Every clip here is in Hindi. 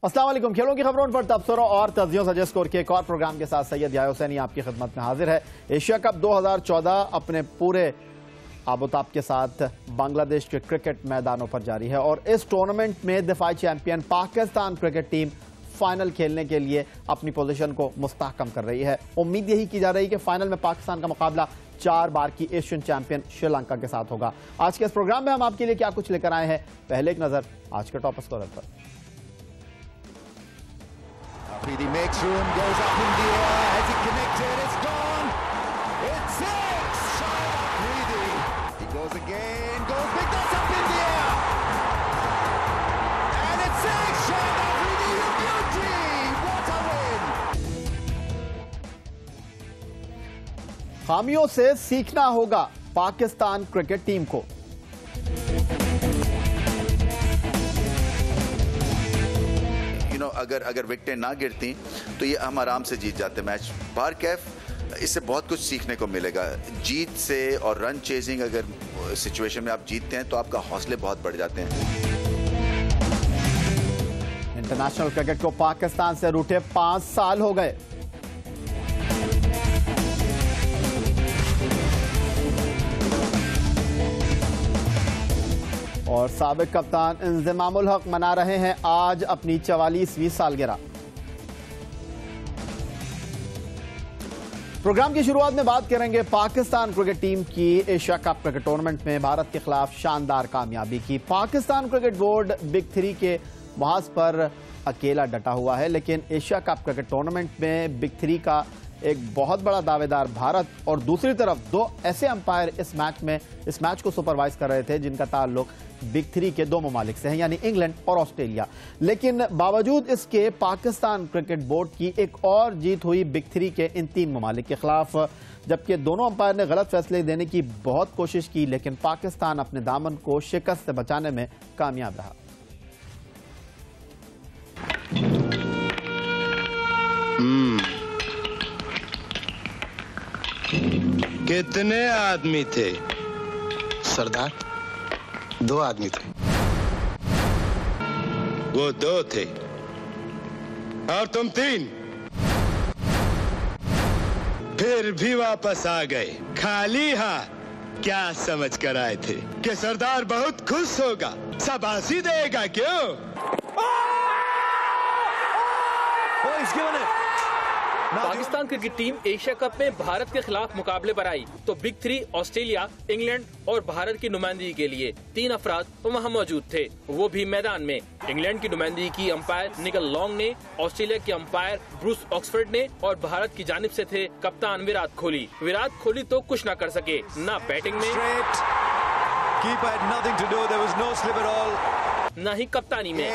अस्सलाम वालेकुम। खेलों की खबरों पर तबसरों और तज्जियों सजेस्ट स्कोर के एक और प्रोग्राम के साथ सैयद याह्या हुसैनी आपकी खिदमत में हाजिर है। एशिया कप 2014 अपने पूरे आबोताब के साथ बांग्लादेश के क्रिकेट मैदानों पर जारी है और इस टूर्नामेंट में दिफाई champion Pakistan cricket team final खेलने के लिए अपनी पोजीशन को मुस्तहकम कर रही है। उम्मीद यही की जा रही है कि फाइनल में पाकिस्तान का मुकाबला 4 बार की एशियन चैंपियन श्रीलंका के साथ होगा। आज के इस प्रोग्राम में हम आपके लिए क्या कुछ लेकर आए हैं, पहले एक नजर आज के टॉप स्कोरर पर। Afridi makes room, goes up in the air, has it connected, it's gone, it's 6, Shahid Afridi, he goes again, goes big, that's up in the air, and it's 6, Shahid Afridi, you beauty, what a win! खामियों से सीखना होगा पाकिस्तान क्रिकेट टीम को। अगर विकेटें ना गिरती तो ये हम आराम से जीत जाते मैच। बार कैफ इससे बहुत कुछ सीखने को मिलेगा। जीत से और रन चेजिंग अगर सिचुएशन में आप जीतते हैं तो आपका हौसले बहुत बढ़ जाते हैं। इंटरनेशनल क्रिकेट को पाकिस्तान से रूठे 5 साल हो गए। और साबिक कप्तान इंज़मामुल हक मना रहे हैं आज अपनी 44वीं सालगिरह। प्रोग्राम की शुरुआत में बात करेंगे पाकिस्तान क्रिकेट टीम की एशिया कप क्रिकेट टूर्नामेंट में भारत के खिलाफ शानदार कामयाबी की। पाकिस्तान क्रिकेट बोर्ड बिग 3 के महाज पर अकेला डटा हुआ है, लेकिन एशिया कप क्रिकेट टूर्नामेंट में बिग 3 का एक बहुत बड़ा दावेदार भारत और दूसरी तरफ 2 ऐसे अंपायर इस मैच को सुपरवाइज कर रहे थे जिनका ताल्लुक बिग 3 के 2 ममालिक से हैं, यानी इंग्लैंड और ऑस्ट्रेलिया। लेकिन बावजूद इसके पाकिस्तान क्रिकेट बोर्ड की एक और जीत हुई बिग 3 के इन 3 ममालिक के खिलाफ, जबकि दोनों अंपायर ने गलत फैसले देने की बहुत कोशिश की, लेकिन पाकिस्तान अपने दामन को शिकस्त से बचाने में कामयाब रहा। कितने आदमी थे सरदार? 2 आदमी थे। वो 2 थे और तुम 3, फिर भी वापस आ गए खाली हाथ। क्या समझ कर आए थे कि सरदार बहुत खुश होगा, शाबाशी देगा? क्यों? Pakistan cricket team Asia cup में भारत के खिलाफ मुकाबले पर आई तो बिग 3 ऑस्ट्रेलिया, इंग्लैंड और भारत की नुमाइंदगी के लिए 3 अफराद वहां मौजूद थे, वो भी मैदान में। इंग्लैंड की नुमाइंदगी की अंपायर निकल लॉन्ग ने, ऑस्ट्रेलिया के अंपायर ब्रूस ऑक्सफोर्ड ने और भारत की जानिब से थे कप्तान विराट कोहली। विराट कोहली तो कुछ न कर सके, न बैटिंग में न ही कप्तानी में।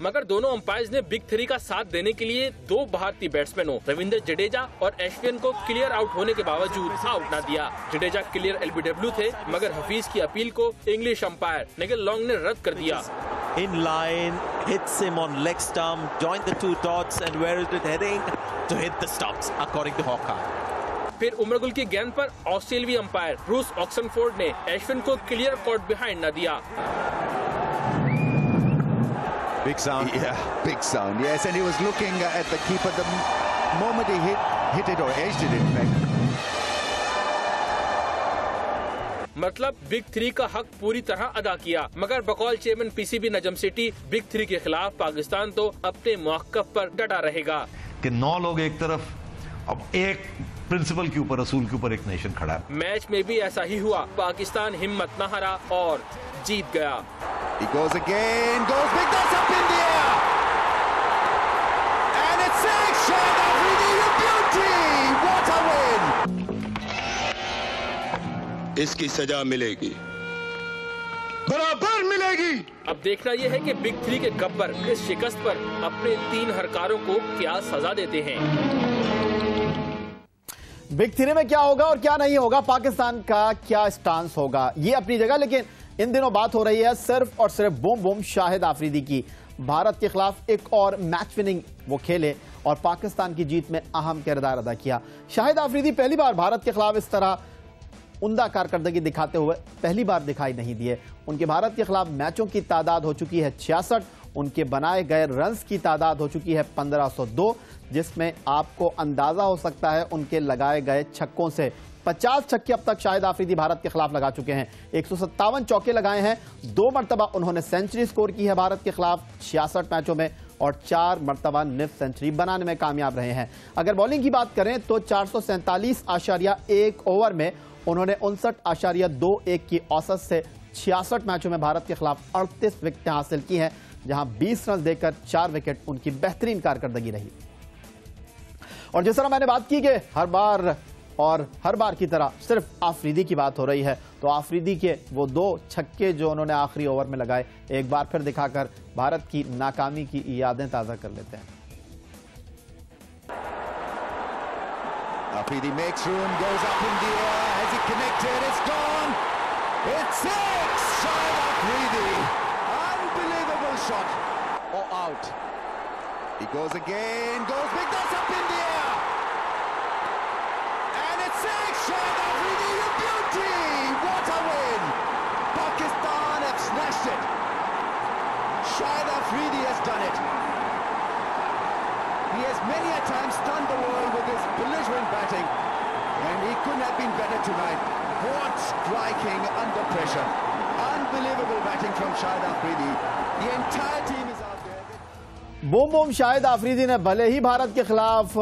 मगर दोनों अंपायर्स ने बिग 3 का साथ देने के लिए 2 भारतीय बैट्समैनों रविंद्र जडेजा और अश्विन को क्लियर आउट होने के बावजूद आउट न दिया। जडेजा क्लियर LBW थे, मगर हफीज की अपील को इंग्लिश अंपायर निकल लॉन्ग ने रद्द कर दिया। In line, hits him on leg stump, joined the 2 dots, and where is it heading? To hit the stumps, according to Hawkeye. फिर उमरगुल की गेंद पर ऑस्ट्रेलियाई अंपायर ब्रूस ऑक्सफोर्ड ने अश्विन को क्लियर कॉट बिहाइंड न दिया। Big sound. Yeah, big sound. Yes, and he was looking at the keeper the moment he hit it or edged it in fact. मतलब बिग 3 का हक पूरी तरह अदा किया, मगर बकौल चेयरमैन PCB नजम सिटी बिग 3 के खिलाफ पाकिस्तान तो अपने मौक़िफ़ पर डटा रहेगा कि 9 लोग एक तरफ, अब एक प्रिंसिपल के ऊपर, रसूल के ऊपर एक नेशन खड़ा है। मैच में भी ऐसा ही हुआ, पाकिस्तान हिम्मत न हारा और जीत गया। He goes again, goes big, that's up in the air, and it's 6, Shahid Afridi, you beauty, what a win! इसकी सजा मिलेगी, बराबर मिलेगी। अब देखना यह है कि बिग 3 के गब्बर इस शिकस्त पर अपने 3 हरकारों को क्या सजा देते हैं। बिग 3 में क्या होगा और क्या नहीं होगा, पाकिस्तान का क्या स्टांस होगा, ये अपनी जगह। लेकिन इन दिनों बात हो रही है सिर्फ और सिर्फ बूम बूम शाहिद आफरीदी की। भारत के खिलाफ एक और मैच विनिंग वो खेले और पाकिस्तान की जीत में अहम किरदार अदा किया। शाहिद आफरीदी पहली बार भारत के खिलाफ इस तरह उम्दा कारकर्दगी दिखाते हुए पहली बार दिखाई नहीं दिए। उनके भारत के खिलाफ मैचों की तादाद हो चुकी है 66, उनके बनाए गए रन्स की तादाद हो चुकी है 1502, जिसमें आपको अंदाजा हो सकता है उनके लगाए गए छक्कों से। 50 छक्के अब तक शाहिद आफरीदी भारत के खिलाफ लगा चुके हैं। 157 चौके लगाए हैं। 2 मरतबा उन्होंने सेंचुरी स्कोर की है भारत के खिलाफ 66 मैचों में और 4 मरतबा निफ सेंचुरी बनाने में कामयाब रहे हैं। अगर बॉलिंग की बात करें तो 447.1 ओवर में उन्होंने 59.21 की औसत से 66 मैचों में भारत के खिलाफ 38 विकेटें हासिल की हैं, जहां 20 रन देकर 4 विकेट उनकी बेहतरीन कारकर्दगी रही। और जिस तरह मैंने बात की कि हर बार की तरह सिर्फ आफरीदी की बात हो रही है, तो आफरीदी के वो 2 छक्के जो उन्होंने आखिरी ओवर में लगाए, एक बार फिर दिखाकर भारत की नाकामी की यादें ताजा कर लेते हैं। Afridi makes room, goes up in the air, has he connected, it's gone, it's 6, Shahid Afridi, unbelievable shot, out, he goes again, goes big, that's up in the air, and it's 6, Shahid Afridi, you beauty, what a win, Pakistan have smashed it, Shahid Afridi has done it. He has many a time stunned the world with his belligerent batting, and he couldn't have been better tonight. What striking under pressure. Unbelievable batting from Shahid Afridi. The entire team is out there. Boom boom Shahid Afridi ने भले ही भारत के खिलाफ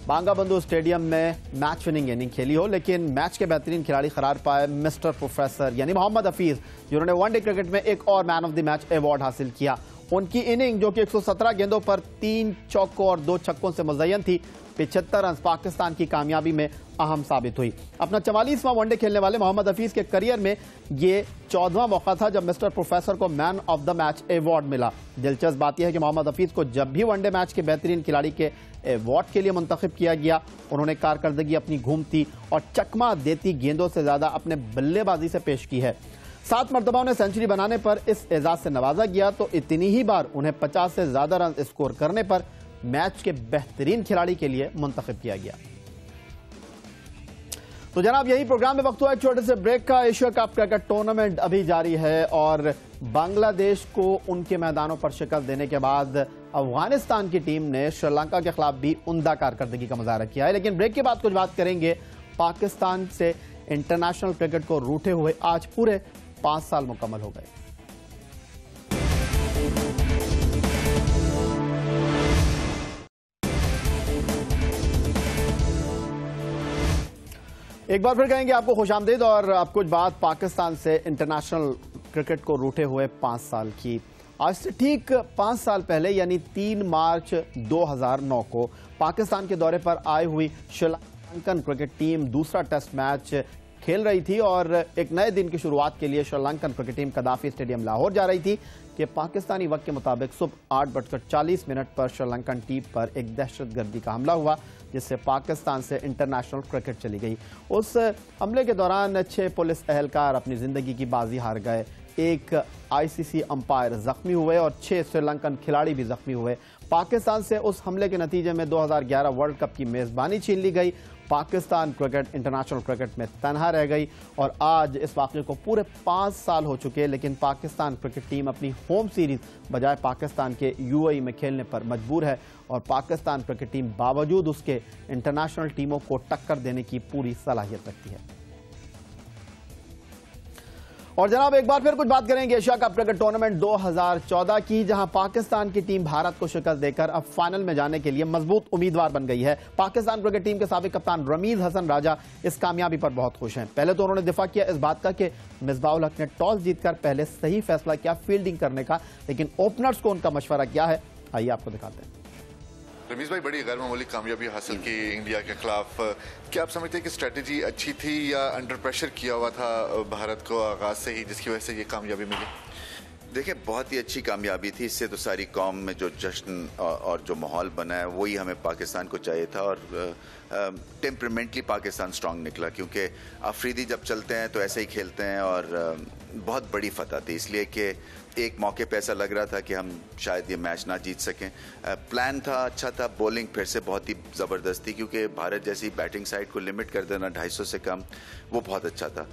बांगाबंधु स्टेडियम में मैच विनिंग इनिंग खेली हो, लेकिन मैच के बेहतरीन खिलाड़ी करार पाए मिस्टर प्रोफेसर यानी मोहम्मद हफीज, जिन्होंने वनडे क्रिकेट में एक और man of the match award हासिल किया। उनकी इनिंग जो कि 117 गेंदों पर 3 चौकों और 2 छक्कों से मुज़य्यन थी, 75 रन पाकिस्तान की कामयाबी में अहम साबित हुई। अपना 44वां वनडे खेलने वाले मोहम्मद हफीज के करियर में ये 14वां मौका था जब मिस्टर प्रोफेसर को man of the match award मिला। दिलचस्प बात यह है कि मोहम्मद हफीज को जब भी वनडे मैच के बेहतरीन खिलाड़ी के अवार्ड के लिए मुंतखब किया गया, उन्होंने कारकर्दगी अपनी घूमती और चकमा देती गेंदों से ज्यादा अपने बल्लेबाजी से पेश की है। 7 मरतबा उन्हें सेंचुरी बनाने पर इस एजाज से नवाजा गया, तो इतनी ही बार उन्हें 50 से ज्यादा रन स्कोर करने पर मैच के बेहतरीन खिलाड़ी के लिए मुंतखब किया गया। तो जनाब, यही प्रोग्राम में वक्त हुआ एक छोटे से ब्रेक का। एशिया कप क्रिकेट टूर्नामेंट अभी जारी है और बांग्लादेश को उनके मैदानों पर शिकस्त देने के बाद अफगानिस्तान की टीम ने श्रीलंका के खिलाफ भी उम्दा कारकर्दगी का मुजाहरा किया है। लेकिन ब्रेक के बाद कुछ बात करेंगे। पाकिस्तान से इंटरनेशनल क्रिकेट को रूठे हुए आज पूरे 5 साल मुकम्मल हो गए। एक बार फिर कहेंगे आपको खुशामदीद और अब कुछ बात पाकिस्तान से इंटरनेशनल क्रिकेट को रूठे हुए 5 साल की। आज से ठीक 5 साल पहले यानी 3 मार्च 2009 को पाकिस्तान के दौरे पर आई हुई श्रीलंकन क्रिकेट टीम दूसरा टेस्ट मैच खेल रही थी और एक नए दिन की शुरुआत के लिए Sri Lankan cricket team कदाफी stadium Lahore जा रही थी कि पाकिस्तानी वक्त के मुताबिक सुबह 8:40 पर श्रीलंकन टीम पर एक दहशतगर्दी का हमला हुआ, जिससे पाकिस्तान से इंटरनेशनल क्रिकेट चली गई। उस हमले के दौरान 6 पुलिस एहलकार अपनी जिंदगी की बाजी हार गए, एक आईसीसी अंपायर जख्मी हुए और 6 श्रीलंकन खिलाड़ी भी जख्मी हुए। पाकिस्तान से उस हमले के नतीजे में 2011 वर्ल्ड कप की मेजबानी छीन ली गई। पाकिस्तान क्रिकेट इंटरनेशनल क्रिकेट में तनहा रह गई और आज इस वाक़े को पूरे 5 साल हो चुके, लेकिन पाकिस्तान क्रिकेट टीम अपनी होम सीरीज बजाय पाकिस्तान के यूएई में खेलने पर मजबूर है और पाकिस्तान क्रिकेट टीम बावजूद उसके इंटरनेशनल टीमों को टक्कर देने की पूरी सलाहियत रखती है। और जनाब, एक बार फिर कुछ बात करेंगे एशिया कप क्रिकेट टूर्नामेंट 2014 की, जहां पाकिस्तान की टीम भारत को शिकस्त देकर अब फाइनल में जाने के लिए मजबूत उम्मीदवार बन गई है। पाकिस्तान क्रिकेट टीम के साबिक कप्तान रमीज हसन राजा इस कामयाबी पर बहुत खुश हैं। पहले तो उन्होंने दिफा किया इस बात का कि मिसबाहुल हक ने टॉस जीतकर पहले सही फैसला किया फील्डिंग करने का, लेकिन ओपनर्स को उनका मशवरा क्या है, आइए आपको दिखाते हैं। रमीज भाई, बड़ी गैर मामूली कामयाबी हासिल की इंडिया के खिलाफ। क्या आप समझते हैं कि स्ट्रेटजी अच्छी थी या अंडर प्रेशर किया हुआ था भारत को आगाज से ही, जिसकी वजह से ये कामयाबी मिली? देखिए, बहुत ही अच्छी कामयाबी थी। इससे तो सारी कौम में जो जश्न और जो माहौल बना है वही हमें पाकिस्तान को चाहिए था और टेम्परामेंटली पाकिस्तान स्ट्रांग निकला, क्योंकि अफरीदी जब चलते हैं तो ऐसे ही खेलते हैं और बहुत बड़ी फतह थी, इसलिए कि एक मौके पे ऐसा लग रहा था कि हम शायद ये मैच ना जीत सकें। प्लान था, अच्छा था, बॉलिंग फिर से बहुत ही ज़बरदस्त थी, क्योंकि भारत जैसी बैटिंग साइड को लिमिट कर देना 250 से कम, वो बहुत अच्छा था।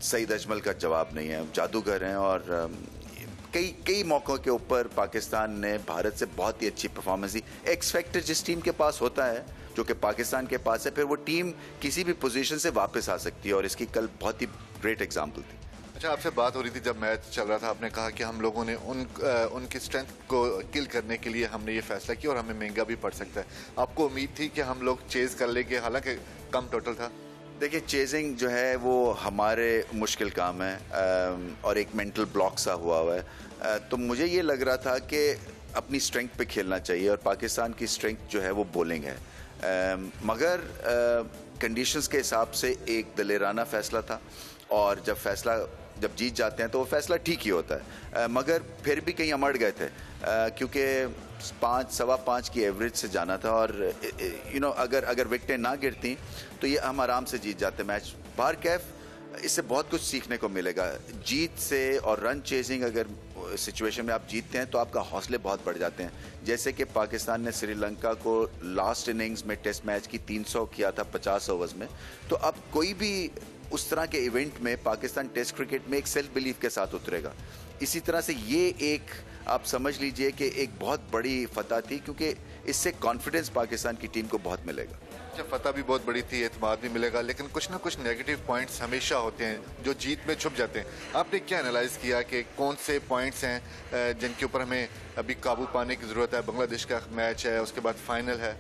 सईद अजमल का जवाब नहीं है, जादूगर हैं, और कई मौक़ों के ऊपर पाकिस्तान ने भारत से बहुत ही अच्छी परफॉर्मेंस दी। एक्स फैक्टर जिस टीम के पास होता है, जो कि पाकिस्तान के पास है, फिर वो टीम किसी भी पोजीशन से वापस आ सकती है, और इसकी कल बहुत ही ग्रेट एग्जांपल थी। अच्छा, आपसे बात हो रही थी जब मैच चल रहा था, आपने कहा कि हम लोगों ने उनकी स्ट्रेंथ को किल करने के लिए हमने ये फैसला किया और हमें महंगा भी पड़ सकता है। आपको उम्मीद थी कि हम लोग चेज कर लेंगे, हालांकि कम टोटल था? देखिए, चेजिंग जो है वो हमारे मुश्किल काम है, और एक मेंटल ब्लॉक सा हुआ है। तो मुझे ये लग रहा था कि अपनी स्ट्रेंथ पे खेलना चाहिए, और पाकिस्तान की स्ट्रेंथ जो है वो बॉलिंग है, मगर कंडीशंस के हिसाब से एक दलेराना फैसला था, और जब जीत जाते हैं तो वो फैसला ठीक ही होता है, मगर फिर भी कहीं अमड़ गए थे, क्योंकि 5-5.25 की एवरेज से जाना था, और अगर विकेटें ना गिरती तो ये हम आराम से जीत जाते मैच। बार कैफ, इससे बहुत कुछ सीखने को मिलेगा जीत से, और रन चेजिंग अगर सिचुएशन में आप जीतते हैं तो आपका हौसले बहुत बढ़ जाते हैं। जैसे कि पाकिस्तान ने श्रीलंका को लास्ट इनिंग्स में टेस्ट मैच की 300 किया था 50 ओवर्स में, तो अब कोई भी उस तरह के इवेंट में पाकिस्तान टेस्ट क्रिकेट में एक सेल्फ बिलीफ के साथ उतरेगा। इसी तरह से ये एक आप समझ लीजिए कि एक बहुत बड़ी फतह थी, क्योंकि इससे कॉन्फिडेंस पाकिस्तान की टीम को बहुत मिलेगा। फतह भी बहुत बड़ी थी, एतमाद भी मिलेगा, लेकिन कुछ ना कुछ नेगेटिव पॉइंट्स हमेशा होते हैं जो जीत में छुप जाते हैं। आपने क्या एनालाइज किया कि कौन से पॉइंट्स हैं जिनके ऊपर हमें अभी काबू पाने की ज़रूरत है? बांग्लादेश का मैच है, उसके बाद फाइनल है।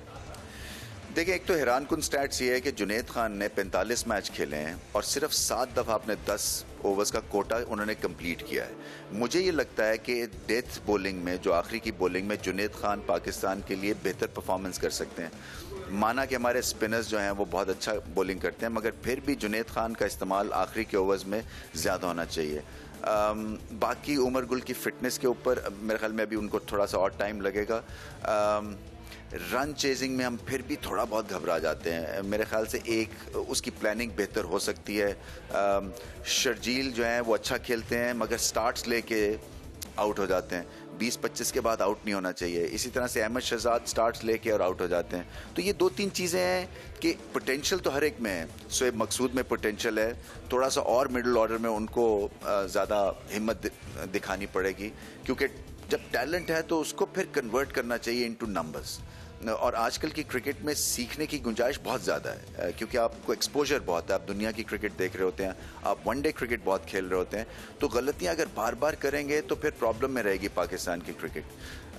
देखिए, एक तो हैरानकुन स्टैट्स ये है कि जुनैद खान ने 45 मैच खेले हैं और सिर्फ 7 दफ़ा अपने 10 ओवर्स का कोटा उन्होंने कंप्लीट किया है। मुझे ये लगता है कि डेथ बॉलिंग में, जो आखिरी की बॉलिंग में, जुनैद खान पाकिस्तान के लिए बेहतर परफॉर्मेंस कर सकते हैं। माना कि हमारे स्पिनर्स जो हैं वो बहुत अच्छा बॉलिंग करते हैं, मगर फिर भी जुनैद खान का इस्तेमाल आखिरी के ओवर्स में ज़्यादा होना चाहिए। बाकी उमर गुल की फ़िटनेस के ऊपर मेरे ख्याल में अभी उनको थोड़ा सा और टाइम लगेगा। रन चेजिंग में हम फिर भी थोड़ा बहुत घबरा जाते हैं, मेरे ख्याल से एक उसकी प्लानिंग बेहतर हो सकती है। शर्जील जो हैं वो अच्छा खेलते हैं, मगर स्टार्ट्स लेके आउट हो जाते हैं, 20-25 के बाद आउट नहीं होना चाहिए। इसी तरह से अहमद शहजाद स्टार्ट्स लेके और आउट हो जाते हैं। तो ये 2-3 चीज़ें हैं कि पोटेंशियल तो हर एक में है। शोएब मकसूद में पोटेंशियल है, थोड़ा सा और मिडिल ऑर्डर में उनको ज़्यादा हिम्मत दिखानी पड़ेगी, क्योंकि जब टैलेंट है तो उसको फिर कन्वर्ट करना चाहिए इनटू नंबर्स। और आजकल की क्रिकेट में सीखने की गुंजाइश बहुत ज़्यादा है, क्योंकि आपको एक्सपोजर बहुत है, आप दुनिया की क्रिकेट देख रहे होते हैं, आप वनडे क्रिकेट बहुत खेल रहे होते हैं, तो गलतियां अगर बार बार करेंगे तो फिर प्रॉब्लम में रहेगी पाकिस्तान की क्रिकेट।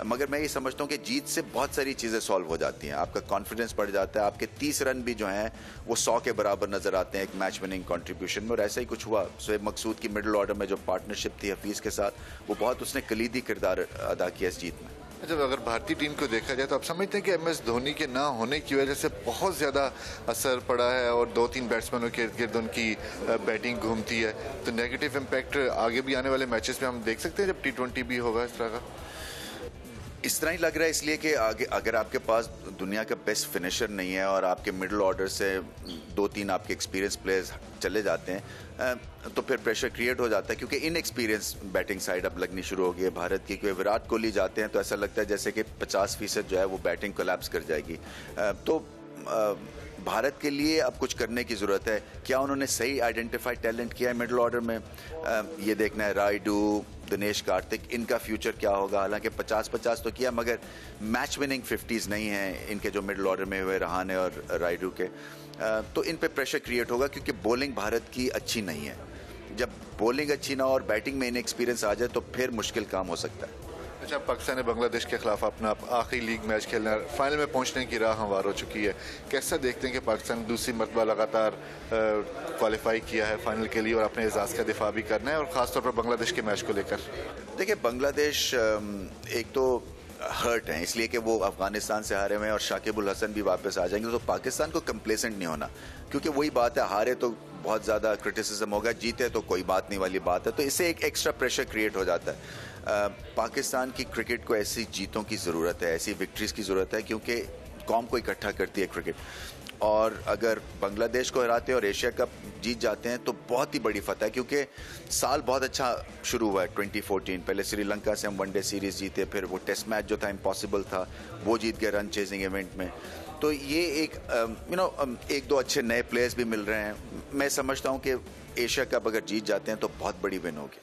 मगर मैं ये समझता हूँ कि जीत से बहुत सारी चीज़ें सॉल्व हो जाती हैं, आपका कॉन्फिडेंस बढ़ जाता है, आपके 30 रन भी जो हैं वो 100 के बराबर नज़र आते हैं एक मैच विनिंग कॉन्ट्रीब्यूशन में, और ऐसा ही कुछ हुआ। शोएब मकसूद की मिडिल ऑर्डर में जो पार्टनरशिप थी हफीज़ के साथ, वो बहुत उसने कलीदी किरदार अदा किया इस जीत में। जब अगर भारतीय टीम को देखा जाए तो आप समझते हैं कि MS धोनी के ना होने की वजह से बहुत ज़्यादा असर पड़ा है, और 2-3 बैट्समैनों के इर्द गिर्द उनकी बैटिंग घूमती है, तो नेगेटिव इम्पैक्ट आगे भी आने वाले मैचेस में हम देख सकते हैं जब T20 भी होगा इस तरह का? इस तरह ही लग रहा है, इसलिए कि आगे अगर आपके पास दुनिया का बेस्ट फिनिशर नहीं है और आपके मिडिल ऑर्डर से 2-3 आपके एक्सपीरियंस प्लेयर्स चले जाते हैं, तो फिर प्रेशर क्रिएट हो जाता है, क्योंकि इनएक्सपीरियंस बैटिंग साइड अब लगनी शुरू हो गई है भारत की। क्योंकि विराट कोहली जाते हैं तो ऐसा लगता है जैसे कि 50% जो है वो बैटिंग कोलैप्स कर जाएगी। तो भारत के लिए अब कुछ करने की ज़रूरत है। क्या उन्होंने सही आइडेंटिफाइड टैलेंट किया है मिडिल ऑर्डर में? ये देखना है। रायडू, दिनेश कार्तिक, इनका फ्यूचर क्या होगा? हालांकि 50-50 तो किया, मगर मैच विनिंग 50s नहीं हैं इनके जो मिडिल ऑर्डर में हुए रहाने और रायडू के। तो इन पे प्रेशर क्रिएट होगा, क्योंकि बॉलिंग भारत की अच्छी नहीं है। जब बॉलिंग अच्छी ना हो और बैटिंग में इनएक्सपीरियंस आ जाए तो फिर मुश्किल काम हो सकता है। अच्छा, पाकिस्तान ने बांग्लादेश के खिलाफ अपना आखिरी लीग मैच खेलना, फाइनल में पहुंचने की राह हमवार हो चुकी है। कैसा देखते हैं कि पाकिस्तान दूसरी मरतबा लगातार क्वालिफाई किया है फाइनल के लिए, और अपने एजाज़ का दिफा भी करना है, और ख़ासतौर पर बांग्लादेश के मैच को लेकर? देखिए, बांग्लादेश एक तो हर्ट हैं इसलिए कि वो अफगानिस्तान से हारे हुए हैं, और शाकिब उल हसन भी वापस आ जाएंगे, तो पाकिस्तान को कंप्लेसेंट नहीं होना, क्योंकि वही बात है, हारे तो बहुत ज़्यादा क्रिटिसिज्म होगा, जीते तो कोई बात नहीं वाली बात है। तो इससे एक एक्स्ट्रा प्रेशर क्रिएट हो जाता है। पाकिस्तान की क्रिकेट को ऐसी जीतों की ज़रूरत है, ऐसी विक्ट्रीज़ की ज़रूरत है, क्योंकि कौम को इकट्ठा करती है क्रिकेट। और अगर बांग्लादेश को हराते हैं और एशिया कप जीत जाते हैं तो बहुत ही बड़ी फतह है, क्योंकि साल बहुत अच्छा शुरू हुआ है 2014। पहले श्रीलंका से हम वनडे सीरीज जीते, फिर वो टेस्ट मैच जो था इम्पॉसिबल था वो जीत गए रन चेजिंग इवेंट में। तो ये एक एक दो अच्छे नए प्लेयर्स भी मिल रहे हैं। मैं समझता हूँ कि एशिया कप अगर जीत जाते हैं तो बहुत बड़ी विन होगी।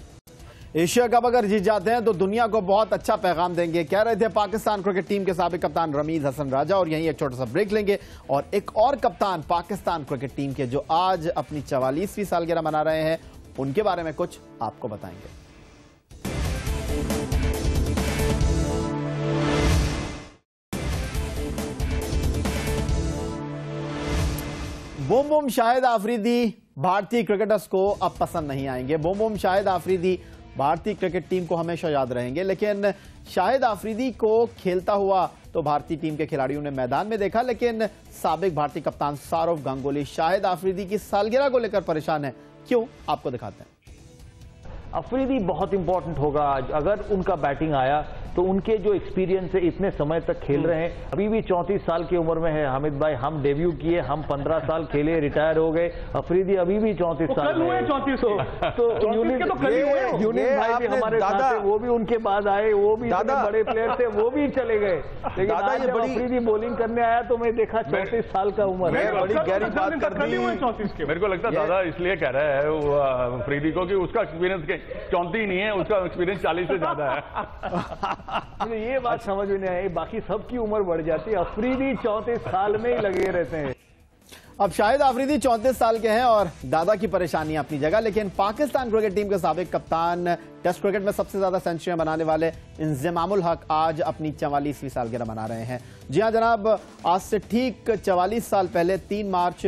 एशिया कप अगर जीत जाते हैं तो दुनिया को बहुत अच्छा पैगाम देंगे, कह रहे थे पाकिस्तान क्रिकेट टीम के साबिक कप्तान रमीज हसन राजा। और यहीं एक छोटा सा ब्रेक लेंगे और एक और कप्तान पाकिस्तान क्रिकेट टीम के जो आज अपनी 44वीं सालगिरह मना रहे हैं उनके बारे में कुछ आपको बताएंगे। बूम बूम शाहिद आफरीदी भारतीय क्रिकेटर्स को अब पसंद नहीं आएंगे। बूम बूम शाहिद आफरीदी भारतीय क्रिकेट टीम को हमेशा याद रहेंगे, लेकिन शाहिद आफरीदी को खेलता हुआ तो भारतीय टीम के खिलाड़ियों ने मैदान में देखा, लेकिन साबिक भारतीय कप्तान सौरव गांगुली शाहिद आफरीदी की सालगिरह को लेकर परेशान है। क्यों, आपको दिखाते हैं। अफरीदी बहुत इंपॉर्टेंट होगा आज। अगर उनका बैटिंग आया तो उनके जो एक्सपीरियंस है, इतने समय तक खेल रहे हैं, अभी भी 34 साल की उम्र में है हामिद भाई। हम डेब्यू किए, हम 15 साल खेले, रिटायर हो गए। अफरीदी अभी भी 34 साल में है। तो यूनिस भाई भी हमारे साथ थे, वो भी उनके बाद आए, वो भी बड़े प्लेयर थे, वो भी चले गए। लेकिन आज जब अफरीदी बॉलिंग करने आया तो मैं देखा 34 साल का उम्र है। बड़ी गहरी बात कर दी। मेरे को लगता है दादा इसलिए कह रहा है अफरीदी को कि उसका एक्सपीरियंस 34 नहीं है, उसका एक्सपीरियंस 40 से ज्यादा है। मुझे ये बात समझ में नहीं आई, बाकी सबकी उम्र बढ़ जाती है, अफरीदी 34 साल में ही लगे रहते हैं। अब शाहिद आफरीदी 34 साल के हैं और दादा की परेशानी अपनी जगह, लेकिन पाकिस्तान क्रिकेट टीम के साबिक कप्तान, टेस्ट क्रिकेट में सबसे ज्यादा सेंचुरियां बनाने वाले इंजमामुल हक आज अपनी 44वीं सालगिरह मना रहे हैं। जी हां जनाब, आज से ठीक 44 साल पहले 3 मार्च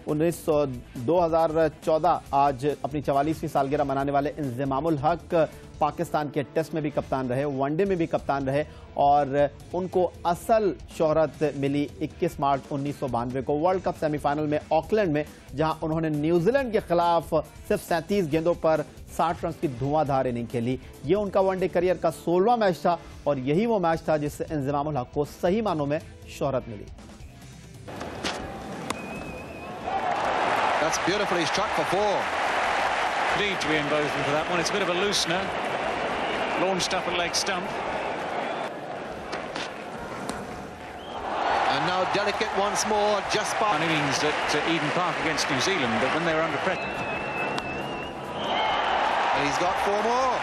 2014 आज अपनी 44वीं सालगिरह मनाने वाले इंजमामुल हक पाकिस्तान के टेस्ट में भी कप्तान रहे, वनडे में भी कप्तान रहे और उनको असल शोहरत मिली 21 मार्च 1992 को वर्ल्ड कप सेमीफाइनल में ऑकलैंड में, जहां उन्होंने न्यूजीलैंड के खिलाफ सिर्फ 37 गेंदों पर 60 रन की धुआंधार इनिंग खेली। ये उनका वनडे करियर का 16वां मैच था और यही वो मैच था जिससे इंजमामुल हक को सही मानों में शोहरत मिली। That's beautifully struck for 4. Need to be in both for that one. It's a bit of a loosener. Launched up a leg stump. And now delicate once more, just by innings at Eden Park against New Zealand, but when they were under pressure. And he's got 4 more.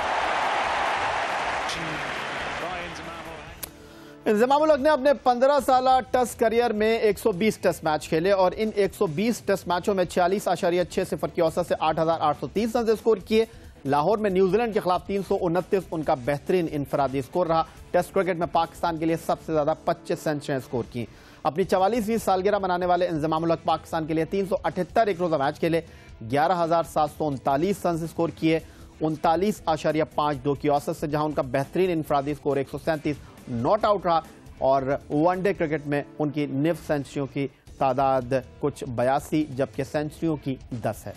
Inzamam-ul हक ने अपने 15 साल टेस्ट करियर में 120 टेस्ट मैच खेले और इन 120 टेस्ट मैचों में 46.6 सिफर की औसत से 8,830 रन स्कोर किए। लाहौर में न्यूजीलैंड के खिलाफ 329 उनका बेहतरीन इनफरादी स्कोर रहा। टेस्ट क्रिकेट में पाकिस्तान के लिए सबसे ज्यादा 25 सेंचुरियां स्कोर की। अपनी 44वीं सालगिरह मनाने वाले इंजमामुल हक पाकिस्तान के लिए 378 एक रोजा मैच खेले, 11,739 रन स्कोर किए, 39.52 की औसत से, जहां उनका बेहतरीन इनफरादी स्कोर 137 नॉट आउट रहा और वनडे क्रिकेट में उनकी निफ सेंचुरियों की तादाद कुछ 82 जबकि सेंचुरियों की 10 है।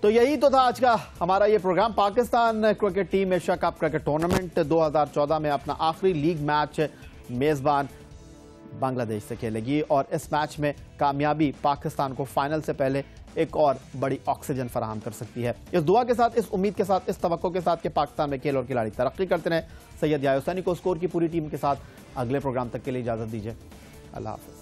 तो यही तो था आज का हमारा ये program. Pakistan cricket team Asia Cup cricket tournament 2014 में अपना आखिरी लीग मैच मेजबान बांग्लादेश से खेलेगी और इस मैच में कामयाबी पाकिस्तान को फाइनल से पहले एक और बड़ी ऑक्सीजन फराहम कर सकती है। इस दुआ के साथ, इस उम्मीद के साथ, इस तवक्को के साथ कि पाकिस्तान में खेल और खिलाड़ी तरक्की करते रहे। सैयद याहिया हुसैनी को स्कोर की पूरी टीम के साथ अगले प्रोग्राम तक के लिए इजाजत दीजिए। अल्लाह हाफिज।